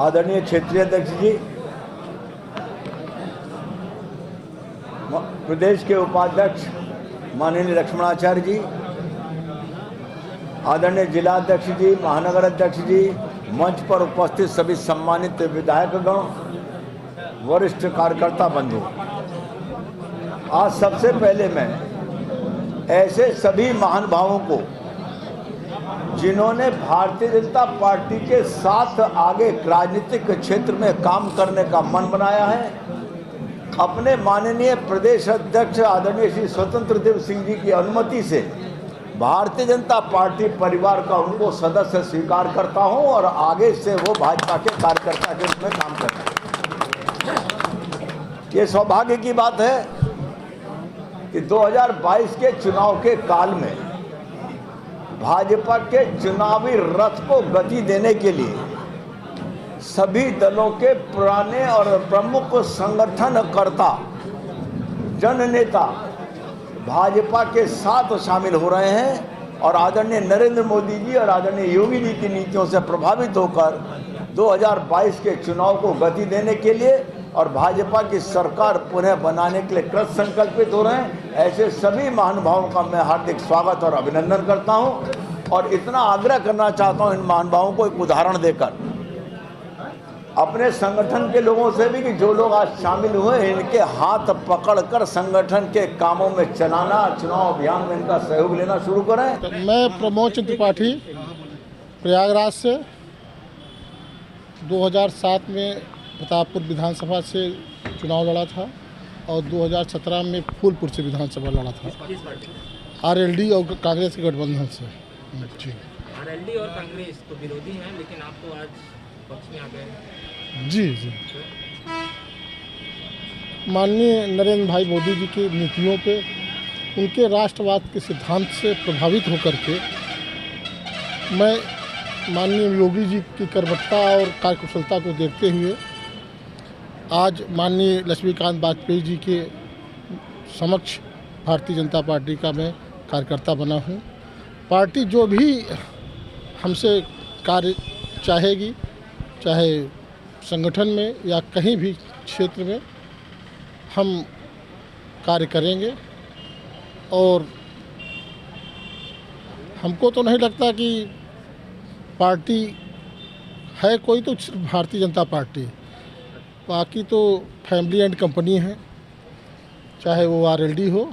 आदरणीय क्षेत्रीय अध्यक्ष जी, प्रदेश के उपाध्यक्ष माननीय लक्ष्मणाचार्य जी, आदरणीय जिला अध्यक्ष जी, महानगर अध्यक्ष जी, मंच पर उपस्थित सभी सम्मानित विधायकगण, वरिष्ठ कार्यकर्ता बंधु, आज सबसे पहले मैं ऐसे सभी महानुभावों को जिन्होंने भारतीय जनता पार्टी के साथ आगे राजनीतिक क्षेत्र में काम करने का मन बनाया है, अपने माननीय प्रदेश अध्यक्ष आदरणीय श्री स्वतंत्र देव सिंह जी की अनुमति से भारतीय जनता पार्टी परिवार का उनको सदस्य स्वीकार करता हूं और आगे से वो भाजपा के कार्यकर्ता के रूप में काम करते हैं। ये सौभाग्य की बात है कि 2022 के चुनाव के काल में भाजपा के चुनावी रथ को गति देने के लिए सभी दलों के पुराने और प्रमुख संगठनकर्ता, जननेता भाजपा के साथ शामिल हो रहे हैं और आदरणीय नरेंद्र मोदी जी और आदरणीय योगी जी की नीतियों से प्रभावित होकर 2022 के चुनाव को गति देने के लिए और भाजपा की सरकार पुनः बनाने के लिए कृत संकल्पित हो रहे हैं। ऐसे सभी महानुभावों का मैं हार्दिक स्वागत और अभिनंदन करता हूं और इतना आग्रह करना चाहता हूं इन महानुभावों को एक उदाहरण देकर अपने संगठन के लोगों से भी कि जो लोग आज शामिल हुए इनके हाथ पकड़कर संगठन के कामों में चलाना, चुनाव अभियान में इनका सहयोग लेना शुरू करें। तो मैं प्रमोद त्रिपाठी प्रयागराज से 2007 में प्रतापपुर विधानसभा से चुनाव लड़ा था और 2017 में फूलपुर से विधानसभा लड़ा था आरएलडी और कांग्रेस के गठबंधन से। जी, आरएलडी और कांग्रेस तो विरोधी हैं, लेकिन आप तो आज पक्ष में आ गए। जी जी, माननीय नरेंद्र भाई मोदी जी की नीतियों पे, उनके राष्ट्रवाद के सिद्धांत से प्रभावित होकर के मैं माननीय योगी जी की कर्मठता और कार्यकुशलता को देखते हुए आज माननीय लक्ष्मीकांत वाजपेयी जी के समक्ष भारतीय जनता पार्टी का मैं कार्यकर्ता बना हूं। पार्टी जो भी हमसे कार्य चाहेगी, चाहे संगठन में या कहीं भी क्षेत्र में, हम कार्य करेंगे और हमको तो नहीं लगता कि पार्टी है कोई तो सिर्फ भारतीय जनता पार्टी, बाकी तो फैमिली एंड कंपनी है, चाहे वो आरएलडी हो,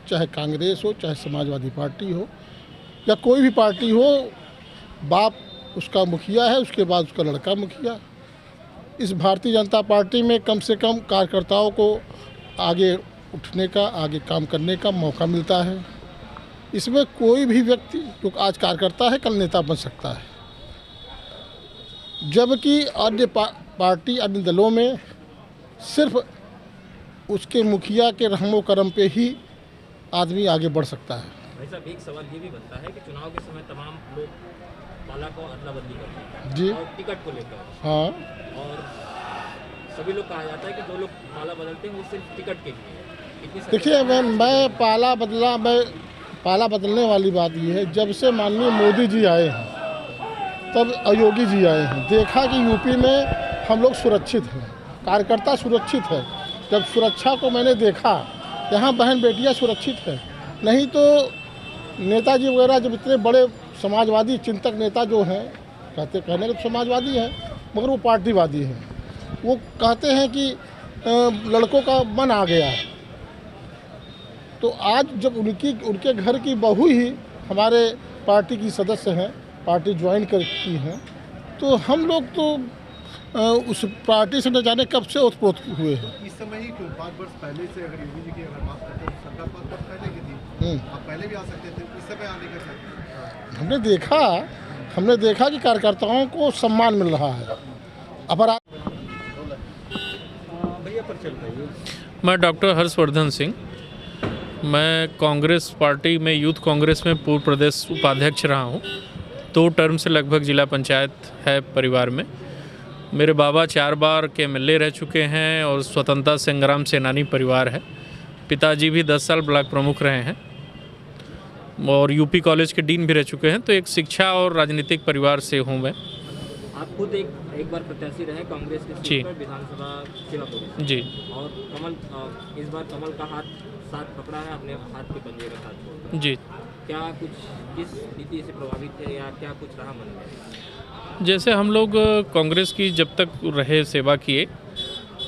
चाहे कांग्रेस हो, चाहे समाजवादी पार्टी हो या कोई भी पार्टी हो, बाप उसका मुखिया है, उसके बाद उसका लड़का मुखिया। इस भारतीय जनता पार्टी में कम से कम कार्यकर्ताओं को आगे उठने का, आगे काम करने का मौका मिलता है। इसमें कोई भी व्यक्ति जो आज कार्यकर्ता है कल नेता बन सकता है, जबकि अन्य पार्टी अन्य दलों में सिर्फ उसके मुखिया के रहमो करम पे ही आदमी आगे बढ़ सकता है। भाई साहब, एक सवाल ये भी बनता है कि चुनाव के समय तमाम लोग पाला को अदला बदली करते हैं जी, और टिकट को लेकर। हाँ, और सभी लोग कहा जाता है कि जो लोग पाला बदलते हैं वो सिर्फ टिकट के लिए। देखिए मैं पाला बदलने वाली बात ये है, जब से माननीय मोदी जी आए हैं तब योगी जी आए हैं, देखा कि यूपी में हम लोग सुरक्षित हैं, कार्यकर्ता सुरक्षित है। जब सुरक्षा को मैंने देखा, यहाँ बहन बेटियाँ सुरक्षित है, नहीं तो नेताजी वगैरह जब इतने बड़े समाजवादी चिंतक नेता जो हैं, कहने के समाजवादी हैं मगर वो पार्टीवादी हैं, वो कहते हैं कि लड़कों का मन आ गया है। तो आज जब उनके घर की बहू ही हमारे पार्टी की सदस्य हैं, पार्टी ज्वाइन की हैं, तो हम लोग तो उस पार्टी से न जाने कब से ओतप्रोत हुए हैं। इस समय ही क्यों 5 वर्ष पहले से अगर योगी जी की अगर बात करते हैं, सरकार 5 वर्ष पहले की थी, आप पहले भी आ सकते थे, इस समय आने का हमने देखा कि कार्यकर्ताओं को सम्मान मिल रहा है। अब मैं डॉक्टर हर्षवर्धन सिंह, मैं कांग्रेस पार्टी में यूथ कांग्रेस में पूर्व प्रदेश उपाध्यक्ष रहा हूँ। 2 टर्म से लगभग जिला पंचायत है परिवार में। मेरे बाबा 4 बार के एमएलए रह चुके हैं और स्वतंत्रता संग्राम सेनानी परिवार है। पिताजी भी 10 साल ब्लॉक प्रमुख रहे हैं और यूपी कॉलेज के डीन भी रह चुके हैं। तो एक शिक्षा और राजनीतिक परिवार से हूँ मैं। आप खुद एक एक बार प्रत्याशी रहे कांग्रेस के जी। सीट पर विधानसभा सेवापुर से। जी और कमल इस बार कमल का हाथ साथ पकड़ा है, अपने हाथ के पंजे का साथ। जी। क्या कुछ किस नीति से प्रभावित है या क्या कुछ रहा मन में? जैसे हम लोग कांग्रेस की जब तक रहे सेवा किए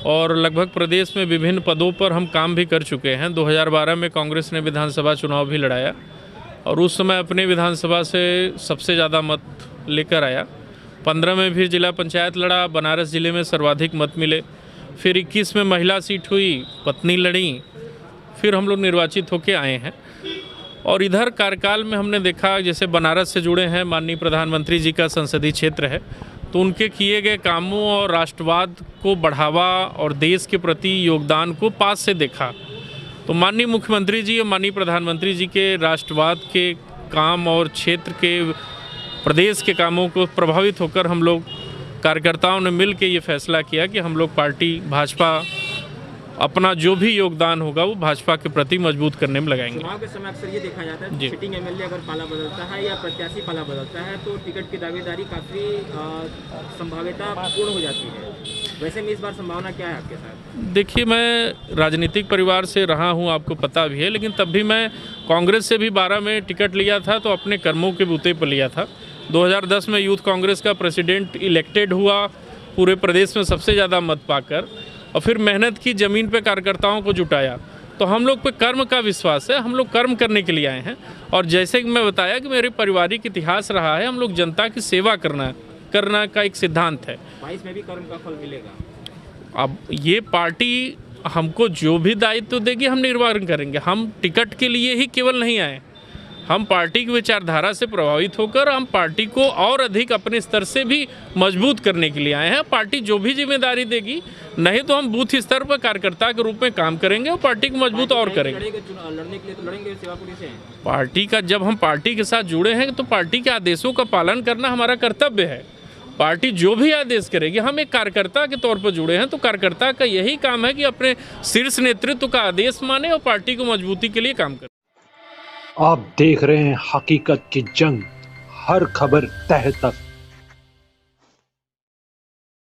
और लगभग प्रदेश में विभिन्न पदों पर हम काम भी कर चुके हैं। 2012 में कांग्रेस ने विधानसभा चुनाव भी लड़ाया और उस समय अपने विधानसभा से सबसे ज़्यादा मत लेकर आया। 15 में फिर जिला पंचायत लड़ा, बनारस ज़िले में सर्वाधिक मत मिले। फिर 21 में महिला सीट हुई, पत्नी लड़ी, फिर हम लोग निर्वाचित होके आए हैं। और इधर कार्यकाल में हमने देखा, जैसे बनारस से जुड़े हैं, माननीय प्रधानमंत्री जी का संसदीय क्षेत्र है, तो उनके किए गए कामों और राष्ट्रवाद को बढ़ावा और देश के प्रति योगदान को पास से देखा। तो माननीय मुख्यमंत्री जी और माननीय प्रधानमंत्री जी के राष्ट्रवाद के काम और क्षेत्र के प्रदेश के कामों को प्रभावित होकर हम लोग कार्यकर्ताओं ने मिल के ये फैसला किया कि हम लोग पार्टी भाजपा अपना जो भी योगदान होगा वो भाजपा के प्रति मजबूत करने में लगाएंगे। चुनाव के समय अक्सर ये देखा जाता है जी। सिटिंग एमएलए अगर पाला बदलता है या प्रत्याशी पाला बदलता है तो टिकट की दावेदारी काफ़ी संभाव्यता पूर्ण हो जाती है। वैसे में इस बार संभावना क्या है आपके साथ? देखिए, मैं राजनीतिक परिवार से रहा हूं, आपको पता भी है, लेकिन तब भी मैं कांग्रेस से भी 12 में टिकट लिया था तो अपने कर्मों के बूते पर लिया था। 2010 में यूथ कांग्रेस का प्रेसिडेंट इलेक्टेड हुआ पूरे प्रदेश में सबसे ज़्यादा मत पाकर, और फिर मेहनत की, ज़मीन पे कार्यकर्ताओं को जुटाया। तो हम लोग पे कर्म का विश्वास है, हम लोग कर्म करने के लिए आए हैं। और जैसे कि मैं बताया कि मेरे पारिवारिक इतिहास रहा है, हम लोग जनता की सेवा करना का एक सिद्धांत है। 22 में भी कर्म का फल मिलेगा। अब ये पार्टी हमको जो भी दायित्व देगी हम निर्वहन करेंगे। हम टिकट के लिए ही केवल नहीं आए, हम पार्टी की विचारधारा से प्रभावित होकर हम पार्टी को और अधिक अपने स्तर से भी मजबूत करने के लिए आए हैं। पार्टी जो भी जिम्मेदारी देगी, नहीं तो हम बूथ स्तर पर कार्यकर्ता के रूप में काम करेंगे और पार्टी को मजबूत और करेंगे। लड़ने के लिए तो लड़ेंगे सेवापुरी से। पार्टी का, जब हम पार्टी के साथ जुड़े हैं तो पार्टी के आदेशों का पालन करना हमारा कर्तव्य है। पार्टी जो भी आदेश करेगी, हम एक कार्यकर्ता के तौर पर जुड़े हैं तो कार्यकर्ता का यही काम है कि अपने शीर्ष नेतृत्व का आदेश माने और पार्टी को मजबूती के लिए काम करे। आप देख रहे हैं हकीकत की जंग, हर खबर तह तक।